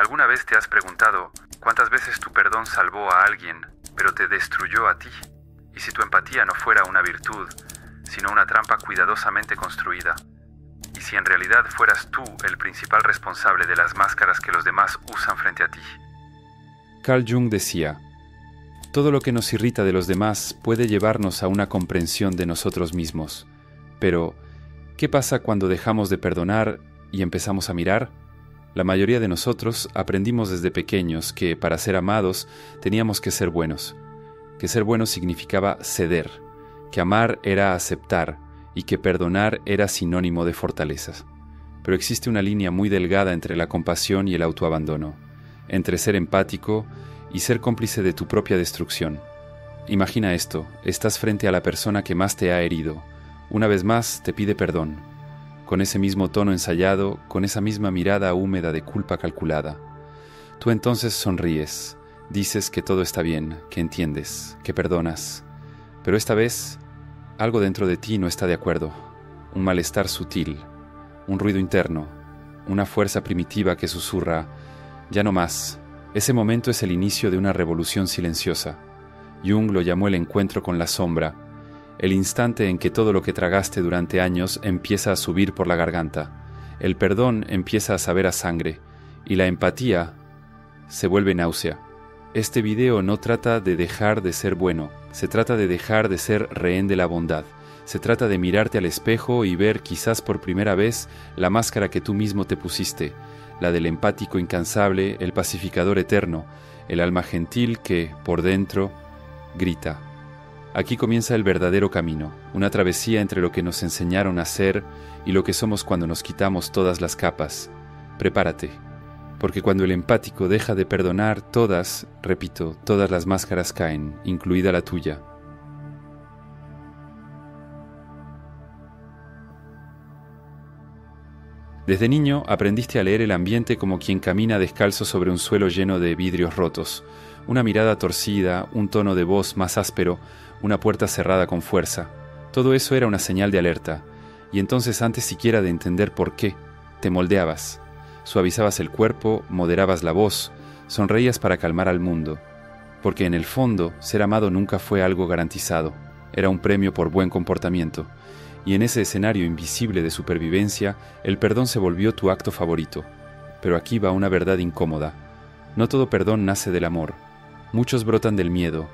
¿Alguna vez te has preguntado cuántas veces tu perdón salvó a alguien, pero te destruyó a ti? Y si tu empatía no fuera una virtud, sino una trampa cuidadosamente construida. Y si en realidad fueras tú el principal responsable de las máscaras que los demás usan frente a ti. Carl Jung decía: todo lo que nos irrita de los demás puede llevarnos a una comprensión de nosotros mismos. Pero, ¿qué pasa cuando dejamos de perdonar y empezamos a mirar? La mayoría de nosotros aprendimos desde pequeños que para ser amados teníamos que ser buenos, que ser buenos significaba ceder, que amar era aceptar y que perdonar era sinónimo de fortalezas. Pero existe una línea muy delgada entre la compasión y el autoabandono, entre ser empático y ser cómplice de tu propia destrucción. Imagina esto: estás frente a la persona que más te ha herido. Una vez más te pide perdón, con ese mismo tono ensayado, con esa misma mirada húmeda de culpa calculada. Tú entonces sonríes, dices que todo está bien, que entiendes, que perdonas. Pero esta vez, algo dentro de ti no está de acuerdo. Un malestar sutil, un ruido interno, una fuerza primitiva que susurra: ya no más. Ese momento es el inicio de una revolución silenciosa. Jung lo llamó el encuentro con la sombra, el instante en que todo lo que tragaste durante años empieza a subir por la garganta. El perdón empieza a saber a sangre y la empatía se vuelve náusea. Este video no trata de dejar de ser bueno, se trata de dejar de ser rehén de la bondad. Se trata de mirarte al espejo y ver quizás por primera vez la máscara que tú mismo te pusiste, la del empático incansable, el pacificador eterno, el alma gentil que, por dentro, grita. Aquí comienza el verdadero camino, una travesía entre lo que nos enseñaron a ser y lo que somos cuando nos quitamos todas las capas. Prepárate, porque cuando el empático deja de perdonar, todas las máscaras caen, incluida la tuya. Desde niño aprendiste a leer el ambiente como quien camina descalzo sobre un suelo lleno de vidrios rotos, una mirada torcida, un tono de voz más áspero, una puerta cerrada con fuerza. Todo eso era una señal de alerta, y entonces antes siquiera de entender por qué, te moldeabas, suavizabas el cuerpo, moderabas la voz, sonreías para calmar al mundo, porque en el fondo ser amado nunca fue algo garantizado, era un premio por buen comportamiento. Y en ese escenario invisible de supervivencia, el perdón se volvió tu acto favorito. Pero aquí va una verdad incómoda. No todo perdón nace del amor. Muchos brotan del miedo,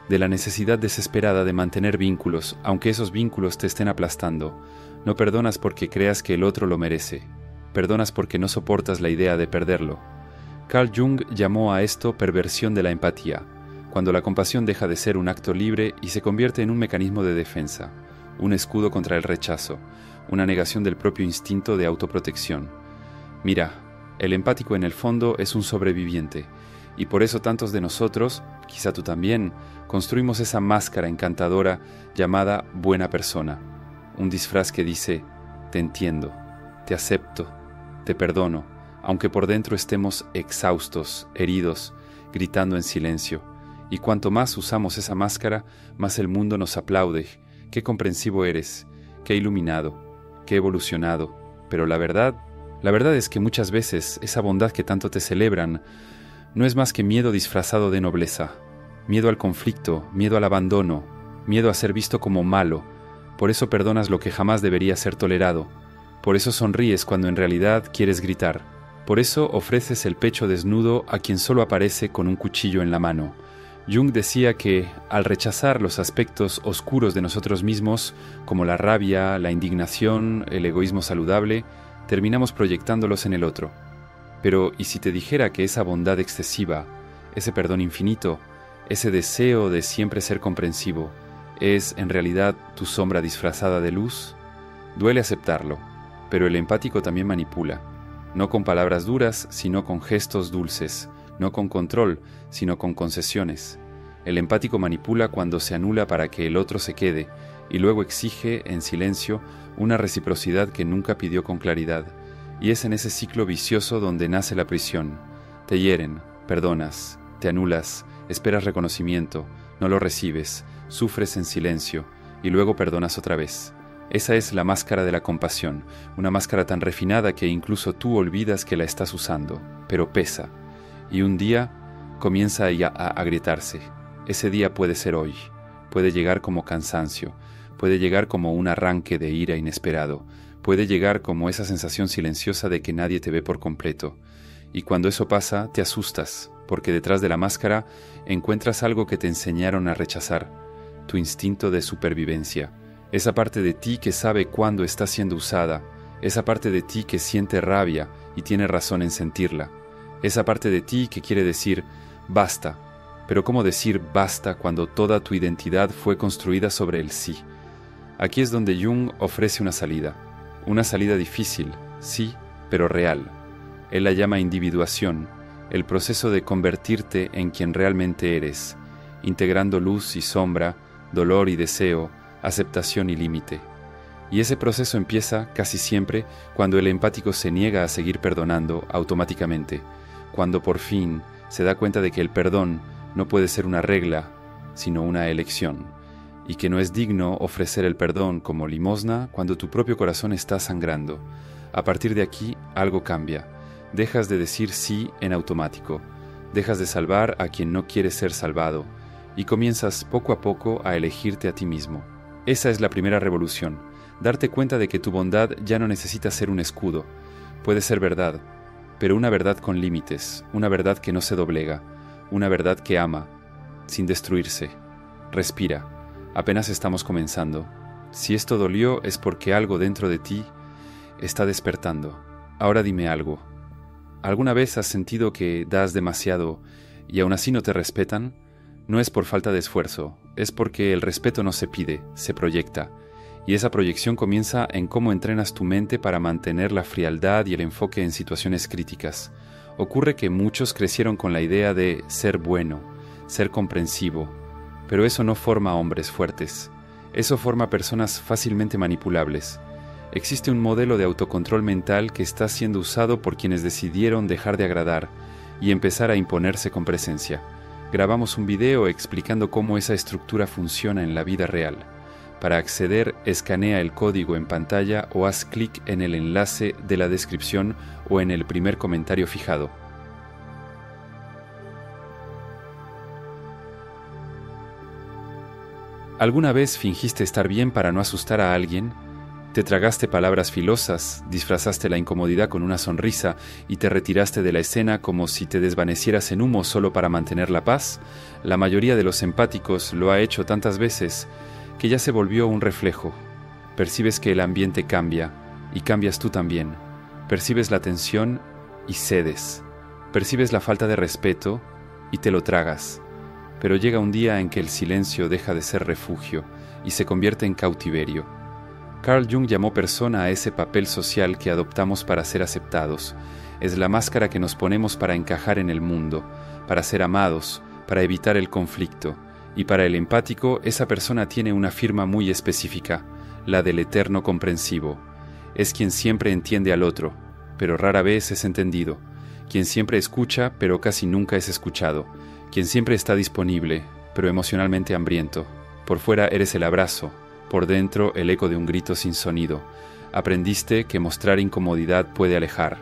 de la necesidad desesperada de mantener vínculos, aunque esos vínculos te estén aplastando. No perdonas porque creas que el otro lo merece. Perdonas porque no soportas la idea de perderlo. Carl Jung llamó a esto perversión de la empatía, cuando la compasión deja de ser un acto libre y se convierte en un mecanismo de defensa. Un escudo contra el rechazo, una negación del propio instinto de autoprotección. Mira, el empático en el fondo es un sobreviviente, y por eso tantos de nosotros, quizá tú también, construimos esa máscara encantadora llamada buena persona. Un disfraz que dice: te entiendo, te acepto, te perdono, aunque por dentro estemos exhaustos, heridos, gritando en silencio. Y cuanto más usamos esa máscara, más el mundo nos aplaude. Qué comprensivo eres, qué iluminado, qué evolucionado. Pero la verdad es que muchas veces esa bondad que tanto te celebran no es más que miedo disfrazado de nobleza, miedo al conflicto, miedo al abandono, miedo a ser visto como malo. Por eso perdonas lo que jamás debería ser tolerado. Por eso sonríes cuando en realidad quieres gritar. Por eso ofreces el pecho desnudo a quien solo aparece con un cuchillo en la mano. Jung decía que, al rechazar los aspectos oscuros de nosotros mismos, como la rabia, la indignación, el egoísmo saludable, terminamos proyectándolos en el otro. Pero, ¿y si te dijera que esa bondad excesiva, ese perdón infinito, ese deseo de siempre ser comprensivo, es, en realidad, tu sombra disfrazada de luz? Duele aceptarlo, pero el empático también manipula, no con palabras duras, sino con gestos dulces, no con control, sino con concesiones. El empático manipula cuando se anula para que el otro se quede, y luego exige, en silencio, una reciprocidad que nunca pidió con claridad. Y es en ese ciclo vicioso donde nace la prisión. Te hieren, perdonas, te anulas, esperas reconocimiento, no lo recibes, sufres en silencio, y luego perdonas otra vez. Esa es la máscara de la compasión, una máscara tan refinada que incluso tú olvidas que la estás usando, pero pesa, y un día comienza a agrietarse. Ese día puede ser hoy, puede llegar como cansancio, puede llegar como un arranque de ira inesperado, puede llegar como esa sensación silenciosa de que nadie te ve por completo. Y cuando eso pasa, te asustas, porque detrás de la máscara encuentras algo que te enseñaron a rechazar, tu instinto de supervivencia, esa parte de ti que sabe cuándo está siendo usada, esa parte de ti que siente rabia y tiene razón en sentirla, esa parte de ti que quiere decir basta. Pero ¿cómo decir basta cuando toda tu identidad fue construida sobre el sí? Aquí es donde Jung ofrece una salida difícil, sí, pero real. Él la llama individuación, el proceso de convertirte en quien realmente eres, integrando luz y sombra, dolor y deseo, aceptación y límite. Y ese proceso empieza casi siempre cuando el empático se niega a seguir perdonando automáticamente, cuando por fin se da cuenta de que el perdón no puede ser una regla, sino una elección, y que no es digno ofrecer el perdón como limosna cuando tu propio corazón está sangrando. A partir de aquí, algo cambia. Dejas de decir sí en automático, dejas de salvar a quien no quiere ser salvado, y comienzas poco a poco a elegirte a ti mismo. Esa es la primera revolución, darte cuenta de que tu bondad ya no necesita ser un escudo. Puede ser verdad, pero una verdad con límites, una verdad que no se doblega, una verdad que ama, sin destruirse. Respira, apenas estamos comenzando. Si esto dolió es porque algo dentro de ti está despertando. Ahora dime algo. ¿Alguna vez has sentido que das demasiado y aún así no te respetan? No es por falta de esfuerzo, es porque el respeto no se pide, se proyecta. Y esa proyección comienza en cómo entrenas tu mente para mantener la frialdad y el enfoque en situaciones críticas. Ocurre que muchos crecieron con la idea de ser bueno, ser comprensivo, pero eso no forma hombres fuertes. Eso forma personas fácilmente manipulables. Existe un modelo de autocontrol mental que está siendo usado por quienes decidieron dejar de agradar y empezar a imponerse con presencia. Grabamos un video explicando cómo esa estructura funciona en la vida real. Para acceder, escanea el código en pantalla o haz clic en el enlace de la descripción o en el primer comentario fijado. ¿Alguna vez fingiste estar bien para no asustar a alguien? ¿Te tragaste palabras filosas, disfrazaste la incomodidad con una sonrisa y te retiraste de la escena como si te desvanecieras en humo solo para mantener la paz? La mayoría de los empáticos lo ha hecho tantas veces que ya se volvió un reflejo. Percibes que el ambiente cambia y cambias tú también. Percibes la tensión y cedes. Percibes la falta de respeto y te lo tragas. Pero llega un día en que el silencio deja de ser refugio y se convierte en cautiverio. Carl Jung llamó persona a ese papel social que adoptamos para ser aceptados. Es la máscara que nos ponemos para encajar en el mundo, para ser amados, para evitar el conflicto. Y para el empático, esa persona tiene una firma muy específica, la del eterno comprensivo. Es quien siempre entiende al otro, pero rara vez es entendido. Quien siempre escucha, pero casi nunca es escuchado. Quien siempre está disponible, pero emocionalmente hambriento. Por fuera eres el abrazo, por dentro el eco de un grito sin sonido. Aprendiste que mostrar incomodidad puede alejar,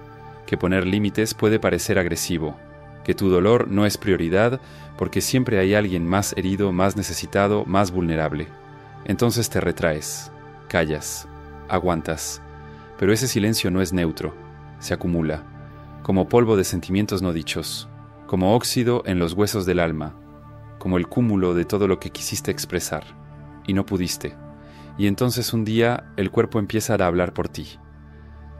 que poner límites puede parecer agresivo, que tu dolor no es prioridad porque siempre hay alguien más herido, más necesitado, más vulnerable. Entonces te retraes, callas, aguantas, pero ese silencio no es neutro, se acumula, como polvo de sentimientos no dichos, como óxido en los huesos del alma, como el cúmulo de todo lo que quisiste expresar, y no pudiste. Y entonces un día el cuerpo empieza a hablar por ti.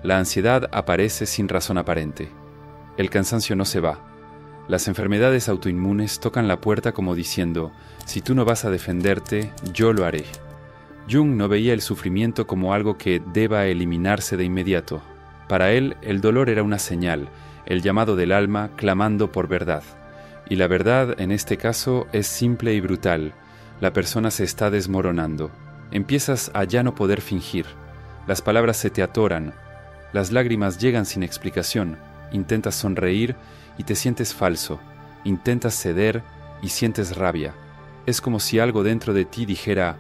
La ansiedad aparece sin razón aparente. El cansancio no se va. Las enfermedades autoinmunes tocan la puerta como diciendo, si tú no vas a defenderte, yo lo haré. Jung no veía el sufrimiento como algo que deba eliminarse de inmediato. Para él, el dolor era una señal, el llamado del alma clamando por verdad. Y la verdad, en este caso, es simple y brutal. La persona se está desmoronando. Empiezas a ya no poder fingir. Las palabras se te atoran. Las lágrimas llegan sin explicación. Intentas sonreír y te sientes falso. Intentas ceder y sientes rabia. Es como si algo dentro de ti dijera,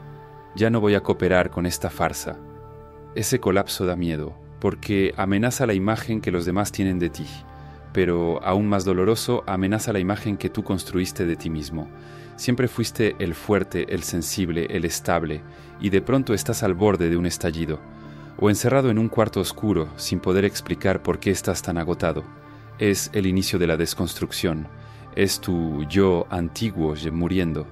ya no voy a cooperar con esta farsa. ese colapso da miedo, porque amenaza la imagen que los demás tienen de ti, pero aún más doloroso, amenaza la imagen que tú construiste de ti mismo. Siempre fuiste el fuerte, el sensible, el estable, y de pronto estás al borde de un estallido, o encerrado en un cuarto oscuro sin poder explicar por qué estás tan agotado. Es el inicio de la desconstrucción, es tu yo antiguo muriendo.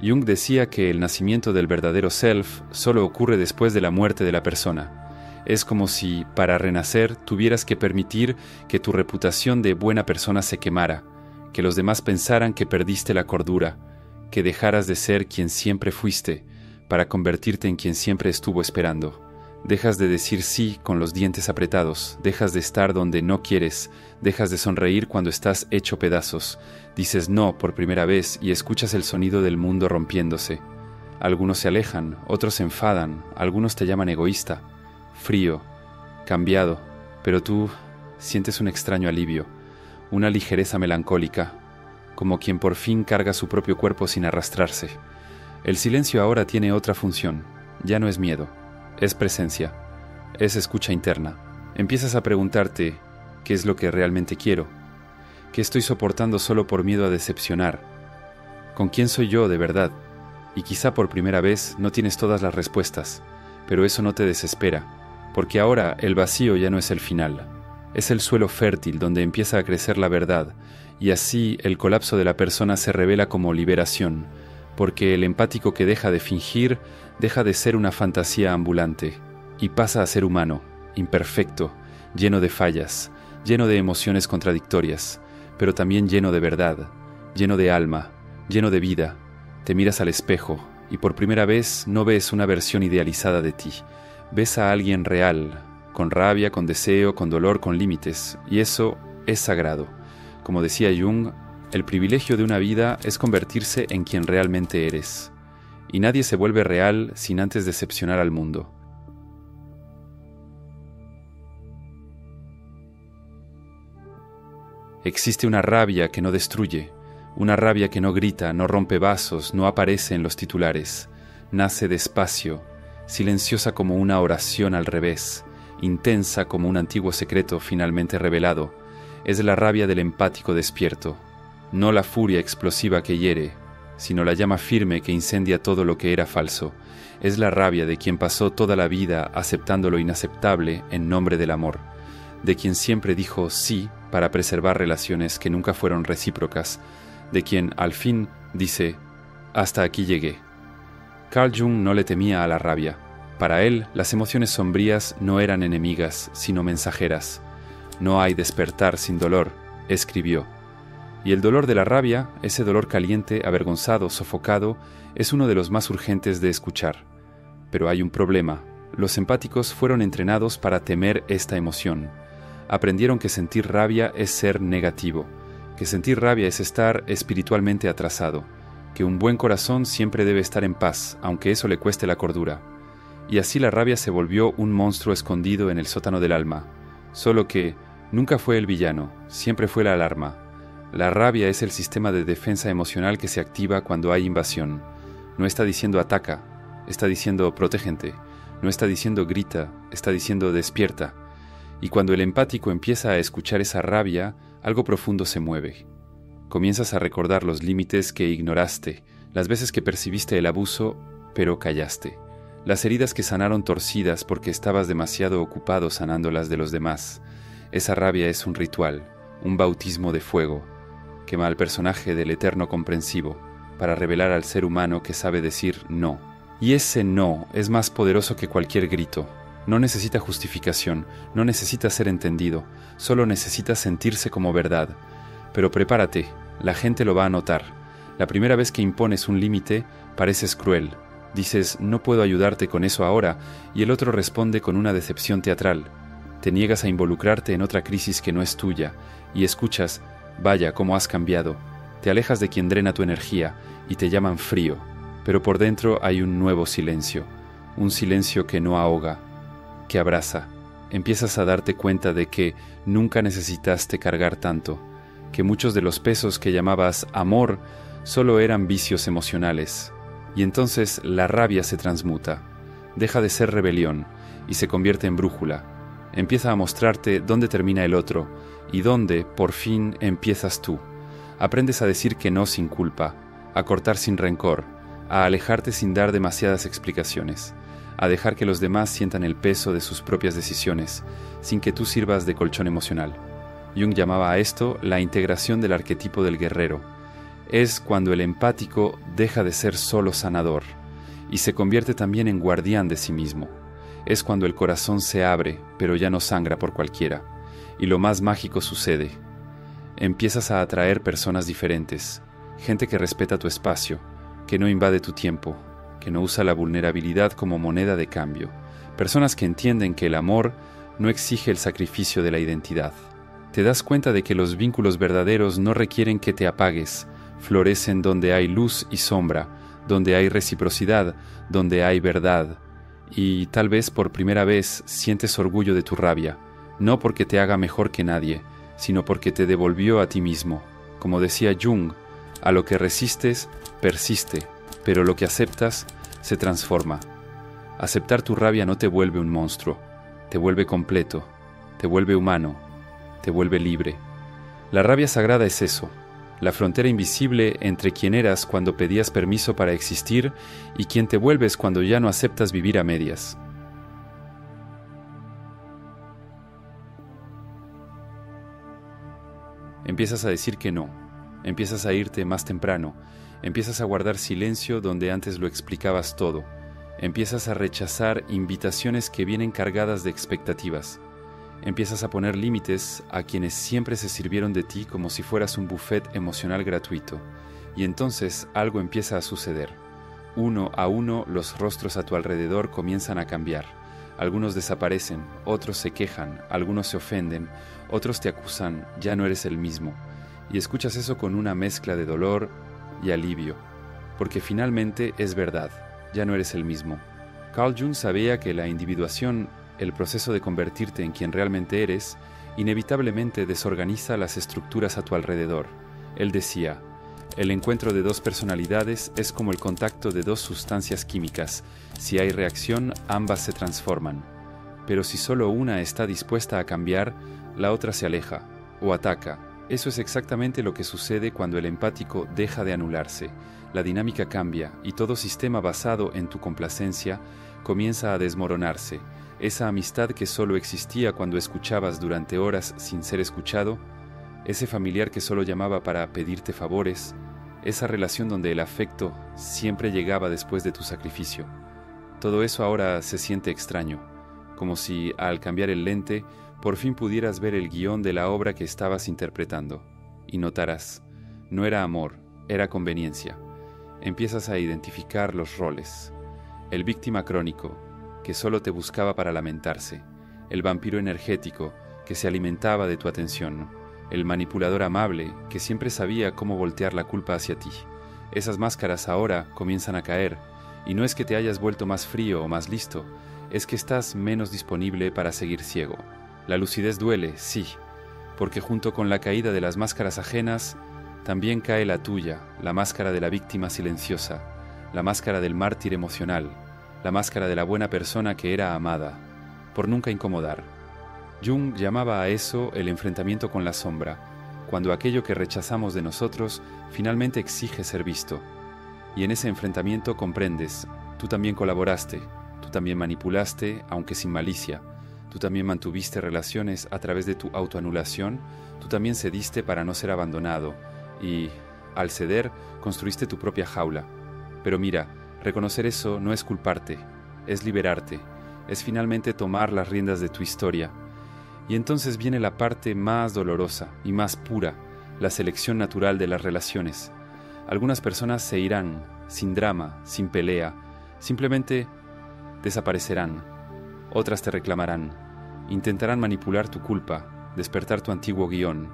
Jung decía que el nacimiento del verdadero self solo ocurre después de la muerte de la persona. Es como si, para renacer, tuvieras que permitir que tu reputación de buena persona se quemara, que los demás pensaran que perdiste la cordura, que dejaras de ser quien siempre fuiste, para convertirte en quien siempre estuvo esperando. Dejas de decir sí con los dientes apretados, dejas de estar donde no quieres, dejas de sonreír cuando estás hecho pedazos, dices no por primera vez y escuchas el sonido del mundo rompiéndose. Algunos se alejan, otros se enfadan, algunos te llaman egoísta, frío, cambiado, pero tú sientes un extraño alivio, una ligereza melancólica, como quien por fin carga su propio cuerpo sin arrastrarse. El silencio ahora tiene otra función, ya no es miedo, es presencia, es escucha interna. Empiezas a preguntarte, ¿qué es lo que realmente quiero? ¿Qué estoy soportando solo por miedo a decepcionar? ¿Con quién soy yo de verdad? Y quizá por primera vez no tienes todas las respuestas, pero eso no te desespera, porque ahora el vacío ya no es el final. Es el suelo fértil donde empieza a crecer la verdad, y así el colapso de la persona se revela como liberación, porque el empático que deja de fingir deja de ser una fantasía ambulante, y pasa a ser humano, imperfecto, lleno de fallas, lleno de emociones contradictorias, pero también lleno de verdad, lleno de alma, lleno de vida. Te miras al espejo, y por primera vez no ves una versión idealizada de ti, ves a alguien real, con rabia, con deseo, con dolor, con límites, y eso es sagrado. Como decía Jung, el privilegio de una vida es convertirse en quien realmente eres, y nadie se vuelve real sin antes decepcionar al mundo. Existe una rabia que no destruye, una rabia que no grita, no rompe vasos, no aparece en los titulares, nace despacio, silenciosa como una oración al revés, intensa como un antiguo secreto finalmente revelado. Es la rabia del empático despierto, no la furia explosiva que hiere, sino la llama firme que incendia todo lo que era falso. Es la rabia de quien pasó toda la vida aceptando lo inaceptable en nombre del amor, de quien siempre dijo sí para preservar relaciones que nunca fueron recíprocas, de quien al fin dice, hasta aquí llegué. Carl Jung no le temía a la rabia. Para él, las emociones sombrías no eran enemigas, sino mensajeras. No hay despertar sin dolor, escribió. Y el dolor de la rabia, ese dolor caliente, avergonzado, sofocado, es uno de los más urgentes de escuchar. Pero hay un problema. Los empáticos fueron entrenados para temer esta emoción. Aprendieron que sentir rabia es ser negativo, que sentir rabia es estar espiritualmente atrasado, que un buen corazón siempre debe estar en paz, aunque eso le cueste la cordura. Y así la rabia se volvió un monstruo escondido en el sótano del alma, solo que nunca fue el villano, siempre fue la alarma. La rabia es el sistema de defensa emocional que se activa cuando hay invasión. No está diciendo ataca, está diciendo protégente, no está diciendo grita, está diciendo despierta. Y cuando el empático empieza a escuchar esa rabia, algo profundo se mueve. Comienzas a recordar los límites que ignoraste, las veces que percibiste el abuso, pero callaste. Las heridas que sanaron torcidas porque estabas demasiado ocupado sanándolas de los demás. Esa rabia es un ritual, un bautismo de fuego. Quema al personaje del eterno comprensivo para revelar al ser humano que sabe decir no. Y ese no es más poderoso que cualquier grito. No necesita justificación, no necesita ser entendido, solo necesita sentirse como verdad. Pero prepárate, la gente lo va a notar. La primera vez que impones un límite, pareces cruel. Dices, no puedo ayudarte con eso ahora, y el otro responde con una decepción teatral. Te niegas a involucrarte en otra crisis que no es tuya, y escuchas, vaya, cómo has cambiado. Te alejas de quien drena tu energía, y te llaman frío. Pero por dentro hay un nuevo silencio, un silencio que no ahoga, que abraza. Empiezas a darte cuenta de que nunca necesitaste cargar tanto, que muchos de los pesos que llamabas amor solo eran vicios emocionales. Y entonces la rabia se transmuta, deja de ser rebelión, y se convierte en brújula. Empieza a mostrarte dónde termina el otro y dónde, por fin, empiezas tú. Aprendes a decir que no sin culpa, a cortar sin rencor, a alejarte sin dar demasiadas explicaciones, a dejar que los demás sientan el peso de sus propias decisiones, sin que tú sirvas de colchón emocional. Jung llamaba a esto la integración del arquetipo del guerrero. Es cuando el empático deja de ser solo sanador y se convierte también en guardián de sí mismo. Es cuando el corazón se abre, pero ya no sangra por cualquiera, y lo más mágico sucede. Empiezas a atraer personas diferentes, gente que respeta tu espacio, que no invade tu tiempo, que no usa la vulnerabilidad como moneda de cambio, personas que entienden que el amor no exige el sacrificio de la identidad. Te das cuenta de que los vínculos verdaderos no requieren que te apagues, florecen donde hay luz y sombra, donde hay reciprocidad, donde hay verdad. Y tal vez por primera vez sientes orgullo de tu rabia, no porque te haga mejor que nadie, sino porque te devolvió a ti mismo. Como decía Jung, a lo que resistes, persiste, pero lo que aceptas, se transforma. Aceptar tu rabia no te vuelve un monstruo, te vuelve completo, te vuelve humano, te vuelve libre. La rabia sagrada es eso, la frontera invisible entre quien eras cuando pedías permiso para existir y quien te vuelves cuando ya no aceptas vivir a medias. Empiezas a decir que no, empiezas a irte más temprano, empiezas a guardar silencio donde antes lo explicabas todo, empiezas a rechazar invitaciones que vienen cargadas de expectativas, empiezas a poner límites a quienes siempre se sirvieron de ti como si fueras un buffet emocional gratuito, y entonces algo empieza a suceder. Uno a uno los rostros a tu alrededor comienzan a cambiar. Algunos desaparecen, otros se quejan, algunos se ofenden, otros te acusan, ya no eres el mismo. Y escuchas eso con una mezcla de dolor y alivio, porque finalmente es verdad, ya no eres el mismo. Carl Jung sabía que la individuación, el proceso de convertirte en quien realmente eres, inevitablemente desorganiza las estructuras a tu alrededor. Él decía, el encuentro de dos personalidades es como el contacto de dos sustancias químicas. Si hay reacción, ambas se transforman. Pero si solo una está dispuesta a cambiar, la otra se aleja o ataca. Eso es exactamente lo que sucede cuando el empático deja de anularse. La dinámica cambia y todo sistema basado en tu complacencia comienza a desmoronarse. Esa amistad que solo existía cuando escuchabas durante horas sin ser escuchado, ese familiar que solo llamaba para pedirte favores, esa relación donde el afecto siempre llegaba después de tu sacrificio. Todo eso ahora se siente extraño, como si al cambiar el lente por fin pudieras ver el guión de la obra que estabas interpretando, y notarás, no era amor, era conveniencia. Empiezas a identificar los roles. El víctima crónico, que solo te buscaba para lamentarse, el vampiro energético, que se alimentaba de tu atención, el manipulador amable, que siempre sabía cómo voltear la culpa hacia ti. Esas máscaras ahora comienzan a caer, y no es que te hayas vuelto más frío o más listo, es que estás menos disponible para seguir ciego. La lucidez duele, sí, porque junto con la caída de las máscaras ajenas, también cae la tuya, la máscara de la víctima silenciosa, la máscara del mártir emocional, la máscara de la buena persona que era amada, por nunca incomodar. Jung llamaba a eso el enfrentamiento con la sombra, cuando aquello que rechazamos de nosotros finalmente exige ser visto. Y en ese enfrentamiento comprendes, tú también colaboraste, tú también manipulaste, aunque sin malicia, tú también mantuviste relaciones a través de tu autoanulación, tú también cediste para no ser abandonado, y, al ceder, construiste tu propia jaula. Pero mira, reconocer eso no es culparte, es liberarte, es finalmente tomar las riendas de tu historia. Y entonces viene la parte más dolorosa y más pura, la selección natural de las relaciones. Algunas personas se irán, sin drama, sin pelea, simplemente desaparecerán. Otras te reclamarán, intentarán manipular tu culpa, despertar tu antiguo guión,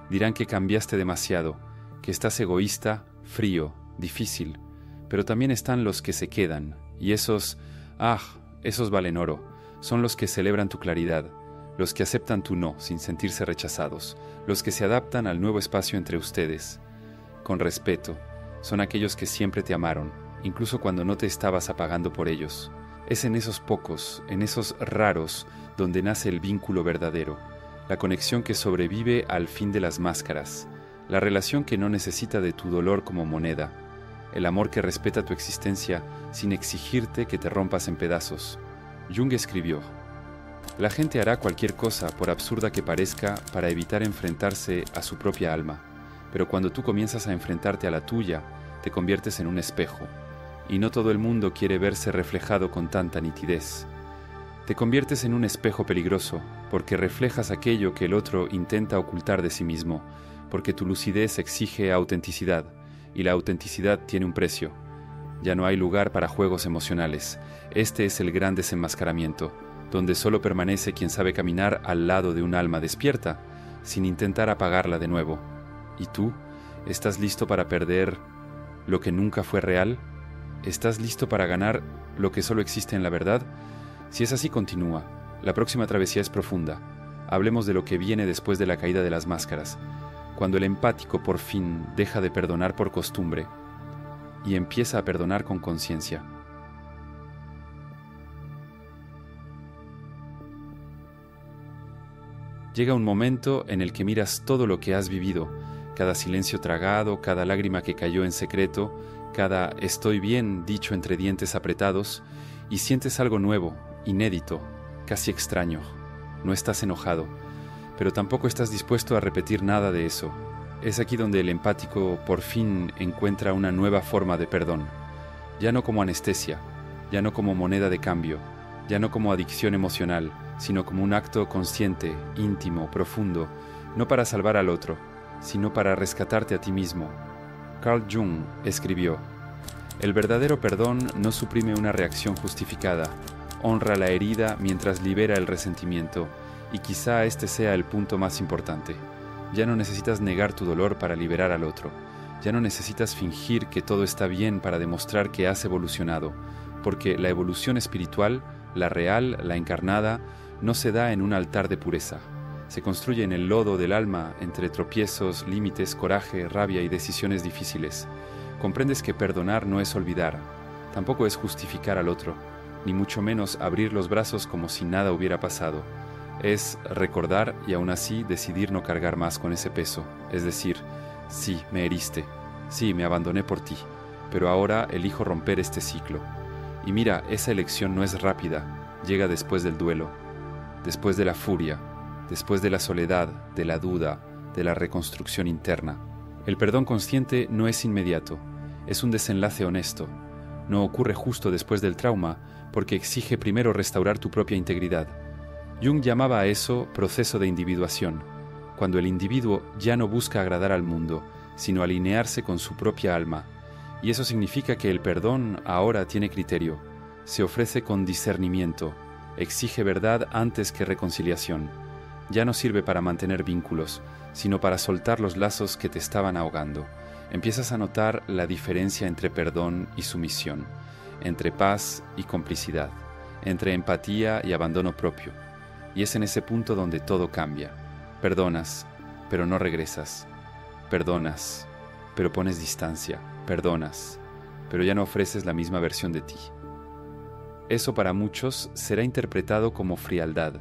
dirán que cambiaste demasiado, que estás egoísta, frío, difícil. Pero también están los que se quedan, y esos valen oro, son los que celebran tu claridad, los que aceptan tu no sin sentirse rechazados, los que se adaptan al nuevo espacio entre ustedes. Con respeto, son aquellos que siempre te amaron, incluso cuando no te estabas apagando por ellos. Es en esos pocos, en esos raros, donde nace el vínculo verdadero, la conexión que sobrevive al fin de las máscaras, la relación que no necesita de tu dolor como moneda, el amor que respeta tu existencia sin exigirte que te rompas en pedazos. Jung escribió: la gente hará cualquier cosa, por absurda que parezca, para evitar enfrentarse a su propia alma, pero cuando tú comienzas a enfrentarte a la tuya, te conviertes en un espejo, y no todo el mundo quiere verse reflejado con tanta nitidez. Te conviertes en un espejo peligroso, porque reflejas aquello que el otro intenta ocultar de sí mismo, porque tu lucidez exige autenticidad, y la autenticidad tiene un precio. Ya no hay lugar para juegos emocionales. Este es el gran desenmascaramiento, donde solo permanece quien sabe caminar al lado de un alma despierta, sin intentar apagarla de nuevo. ¿Y tú? ¿Estás listo para perder lo que nunca fue real? ¿Estás listo para ganar lo que solo existe en la verdad? Si es así, continúa. La próxima travesía es profunda. Hablemos de lo que viene después de la caída de las máscaras, cuando el empático por fin deja de perdonar por costumbre y empieza a perdonar con conciencia. Llega un momento en el que miras todo lo que has vivido, cada silencio tragado, cada lágrima que cayó en secreto, cada estoy bien dicho entre dientes apretados, y sientes algo nuevo, inédito, casi extraño. No estás enojado, pero tampoco estás dispuesto a repetir nada de eso. Es aquí donde el empático por fin encuentra una nueva forma de perdón, ya no como anestesia, ya no como moneda de cambio, ya no como adicción emocional, sino como un acto consciente, íntimo, profundo, no para salvar al otro, sino para rescatarte a ti mismo. Carl Jung escribió: el verdadero perdón no suprime una reacción justificada, honra la herida mientras libera el resentimiento, y quizá este sea el punto más importante. Ya no necesitas negar tu dolor para liberar al otro, ya no necesitas fingir que todo está bien para demostrar que has evolucionado, porque la evolución espiritual, la real, la encarnada, no se da en un altar de pureza. Se construye en el lodo del alma, entre tropiezos, límites, coraje, rabia y decisiones difíciles. Comprendes que perdonar no es olvidar, tampoco es justificar al otro, ni mucho menos abrir los brazos como si nada hubiera pasado. Es recordar y aún así decidir no cargar más con ese peso. Es decir, sí, me heriste, sí, me abandoné por ti, pero ahora elijo romper este ciclo. Y mira, esa elección no es rápida, llega después del duelo, después de la furia, después de la soledad, de la duda, de la reconstrucción interna. El perdón consciente no es inmediato, es un desenlace honesto. No ocurre justo después del trauma, porque exige primero restaurar tu propia integridad. Jung llamaba a eso proceso de individuación, cuando el individuo ya no busca agradar al mundo, sino alinearse con su propia alma. Y eso significa que el perdón ahora tiene criterio, se ofrece con discernimiento, exige verdad antes que reconciliación. Ya no sirve para mantener vínculos, sino para soltar los lazos que te estaban ahogando. Empiezas a notar la diferencia entre perdón y sumisión, entre paz y complicidad, entre empatía y abandono propio. Y es en ese punto donde todo cambia. Perdonas, pero no regresas. Perdonas, pero pones distancia. Perdonas, pero ya no ofreces la misma versión de ti. Eso para muchos será interpretado como frialdad,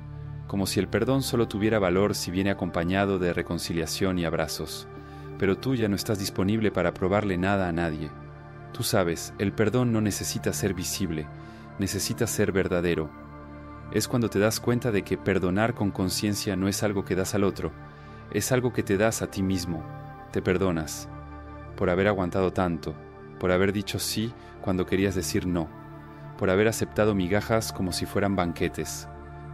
como si el perdón solo tuviera valor si viene acompañado de reconciliación y abrazos. Pero tú ya no estás disponible para probarle nada a nadie. Tú sabes, el perdón no necesita ser visible, necesita ser verdadero. Es cuando te das cuenta de que perdonar con conciencia no es algo que das al otro, es algo que te das a ti mismo. Te perdonas por haber aguantado tanto, por haber dicho sí cuando querías decir no, por haber aceptado migajas como si fueran banquetes,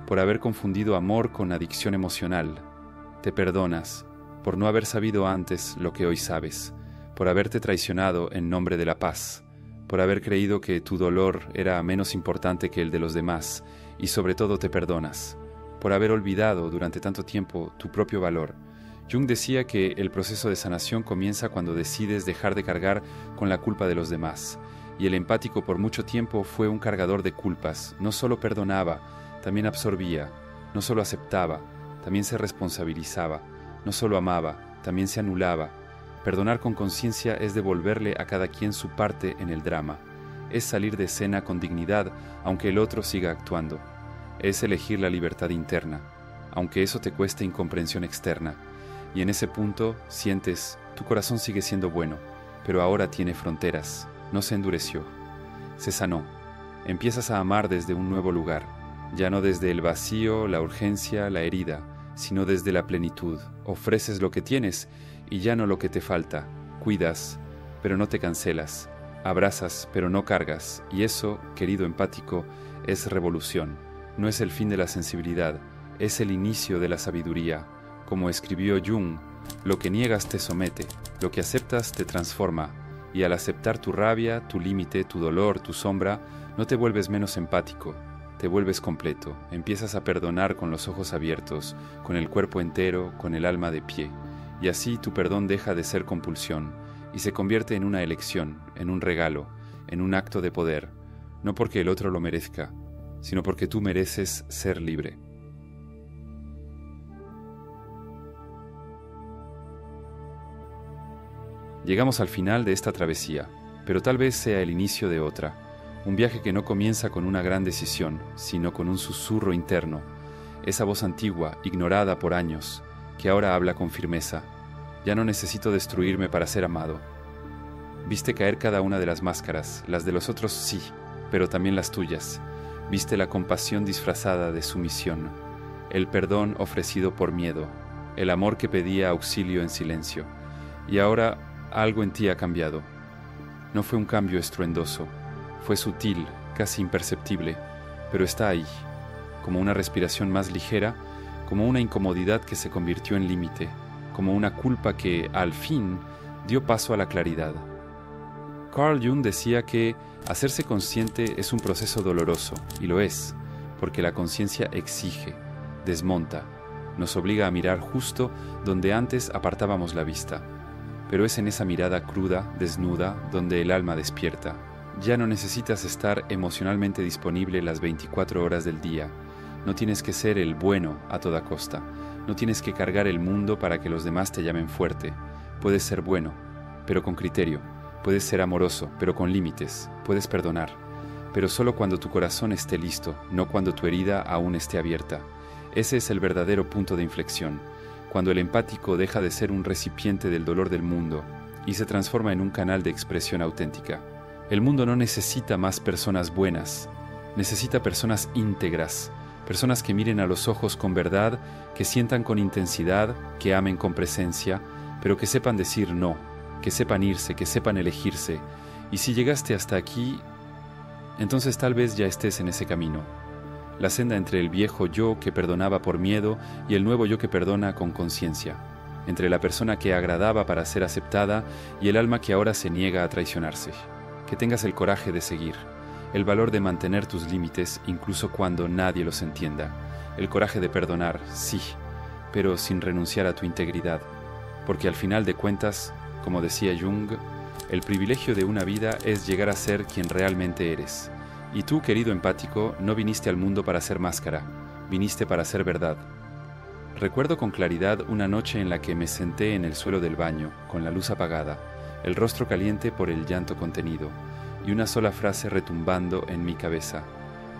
por haber confundido amor con adicción emocional. Te perdonas por no haber sabido antes lo que hoy sabes, por haberte traicionado en nombre de la paz, por haber creído que tu dolor era menos importante que el de los demás, y sobre todo te perdonas por haber olvidado durante tanto tiempo tu propio valor. Jung decía que el proceso de sanación comienza cuando decides dejar de cargar con la culpa de los demás, y el empático por mucho tiempo fue un cargador de culpas. No solo perdonaba, también absorbía, no solo aceptaba, también se responsabilizaba, no solo amaba, también se anulaba. Perdonar con conciencia es devolverle a cada quien su parte en el drama. es salir de escena con dignidad aunque el otro siga actuando. Es elegir la libertad interna, aunque eso te cueste incomprensión externa. Y en ese punto sientes, tu corazón sigue siendo bueno, pero ahora tiene fronteras, no se endureció, se sanó. Empiezas a amar desde un nuevo lugar, ya no desde el vacío, la urgencia, la herida, sino desde la plenitud. Ofreces lo que tienes y ya no lo que te falta. Cuidas, pero no te cancelas. Abrazas, pero no cargas. Y eso, querido empático, es revolución. No es el fin de la sensibilidad, es el inicio de la sabiduría. Como escribió Jung, lo que niegas te somete, lo que aceptas te transforma. Y al aceptar tu rabia, tu límite, tu dolor, tu sombra, no te vuelves menos empático. Te vuelves completo, empiezas a perdonar con los ojos abiertos, con el cuerpo entero, con el alma de pie. Y así tu perdón deja de ser compulsión y se convierte en una elección, en un regalo, en un acto de poder, no porque el otro lo merezca, sino porque tú mereces ser libre. Llegamos al final de esta travesía, pero tal vez sea el inicio de otra. Un viaje que no comienza con una gran decisión, sino con un susurro interno. Esa voz antigua, ignorada por años, que ahora habla con firmeza. Ya no necesito destruirme para ser amado. Viste caer cada una de las máscaras, las de los otros sí, pero también las tuyas. Viste la compasión disfrazada de sumisión, el perdón ofrecido por miedo, el amor que pedía auxilio en silencio. Y ahora algo en ti ha cambiado. No fue un cambio estruendoso. Fue sutil, casi imperceptible, pero está ahí, como una respiración más ligera, como una incomodidad que se convirtió en límite, como una culpa que, al fin, dio paso a la claridad. Carl Jung decía que hacerse consciente es un proceso doloroso, y lo es, porque la conciencia exige, desmonta, nos obliga a mirar justo donde antes apartábamos la vista. Pero es en esa mirada cruda, desnuda, donde el alma despierta. Ya no necesitas estar emocionalmente disponible las 24 horas del día. No tienes que ser el bueno a toda costa. No tienes que cargar el mundo para que los demás te llamen fuerte. Puedes ser bueno, pero con criterio. Puedes ser amoroso, pero con límites. Puedes perdonar, pero solo cuando tu corazón esté listo, no cuando tu herida aún esté abierta. Ese es el verdadero punto de inflexión, cuando el empático deja de ser un recipiente del dolor del mundo y se transforma en un canal de expresión auténtica. El mundo no necesita más personas buenas, necesita personas íntegras, personas que miren a los ojos con verdad, que sientan con intensidad, que amen con presencia, pero que sepan decir no, que sepan irse, que sepan elegirse. Y si llegaste hasta aquí, entonces tal vez ya estés en ese camino. La senda entre el viejo yo que perdonaba por miedo y el nuevo yo que perdona con conciencia. Entre la persona que agradaba para ser aceptada y el alma que ahora se niega a traicionarse. Que tengas el coraje de seguir, el valor de mantener tus límites incluso cuando nadie los entienda, el coraje de perdonar, sí, pero sin renunciar a tu integridad, porque al final de cuentas, como decía Jung, el privilegio de una vida es llegar a ser quien realmente eres. Y tú, querido empático, no viniste al mundo para ser máscara, viniste para ser verdad. Recuerdo con claridad una noche en la que me senté en el suelo del baño, con la luz apagada, el rostro caliente por el llanto contenido, y una sola frase retumbando en mi cabeza.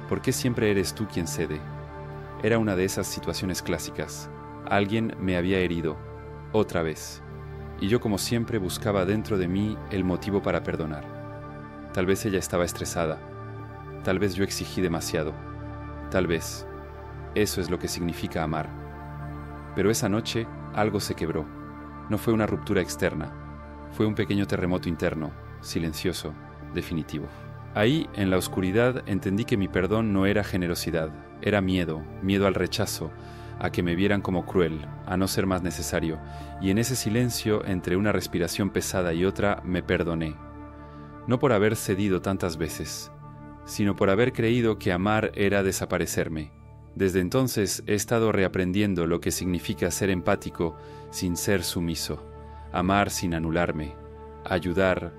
¿Por qué siempre eres tú quien cede? Era una de esas situaciones clásicas. Alguien me había herido, otra vez, y yo como siempre buscaba dentro de mí el motivo para perdonar. Tal vez ella estaba estresada, tal vez yo exigí demasiado, tal vez eso es lo que significa amar. Pero esa noche algo se quebró. No fue una ruptura externa, fue un pequeño terremoto interno, silencioso, definitivo. Ahí, en la oscuridad, entendí que mi perdón no era generosidad, era miedo, miedo al rechazo, a que me vieran como cruel, a no ser más necesario, y en ese silencio, entre una respiración pesada y otra, me perdoné. No por haber cedido tantas veces, sino por haber creído que amar era desaparecerme. Desde entonces he estado reaprendiendo lo que significa ser empático sin ser sumiso, amar sin anularme, ayudar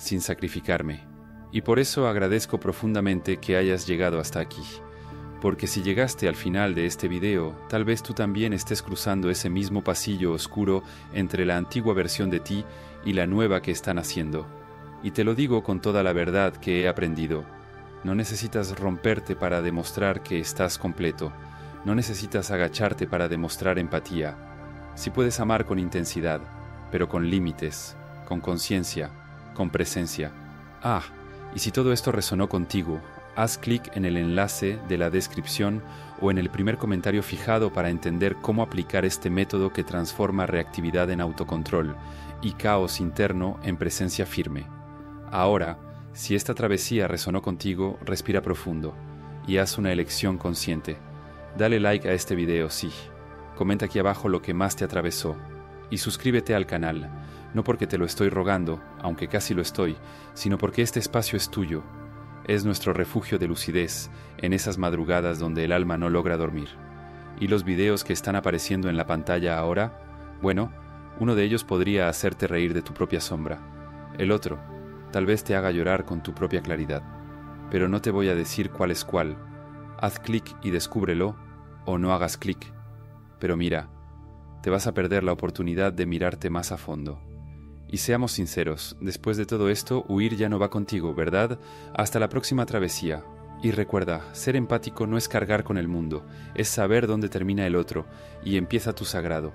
sin sacrificarme. Y por eso agradezco profundamente que hayas llegado hasta aquí, porque si llegaste al final de este video, tal vez tú también estés cruzando ese mismo pasillo oscuro entre la antigua versión de ti y la nueva que está naciendo. Y te lo digo con toda la verdad que he aprendido. No necesitas romperte para demostrar que estás completo. No necesitas agacharte para demostrar empatía. Sí puedes amar con intensidad, pero con límites, con conciencia, con presencia. Ah, y si todo esto resonó contigo, haz clic en el enlace de la descripción o en el primer comentario fijado para entender cómo aplicar este método que transforma reactividad en autocontrol y caos interno en presencia firme. Ahora, si esta travesía resonó contigo, respira profundo y haz una elección consciente. Dale like a este video, sí. Comenta aquí abajo lo que más te atravesó y suscríbete al canal, no porque te lo estoy rogando, aunque casi lo estoy, sino porque este espacio es tuyo. Es nuestro refugio de lucidez en esas madrugadas donde el alma no logra dormir. Y los videos que están apareciendo en la pantalla ahora, bueno, uno de ellos podría hacerte reír de tu propia sombra. El otro, tal vez te haga llorar con tu propia claridad. Pero no te voy a decir cuál es cuál. Haz clic y descúbrelo, o no hagas clic. Pero mira, te vas a perder la oportunidad de mirarte más a fondo. Y seamos sinceros, después de todo esto, huir ya no va contigo, ¿verdad? Hasta la próxima travesía. Y recuerda, ser empático no es cargar con el mundo, es saber dónde termina el otro y empieza tu sagrado.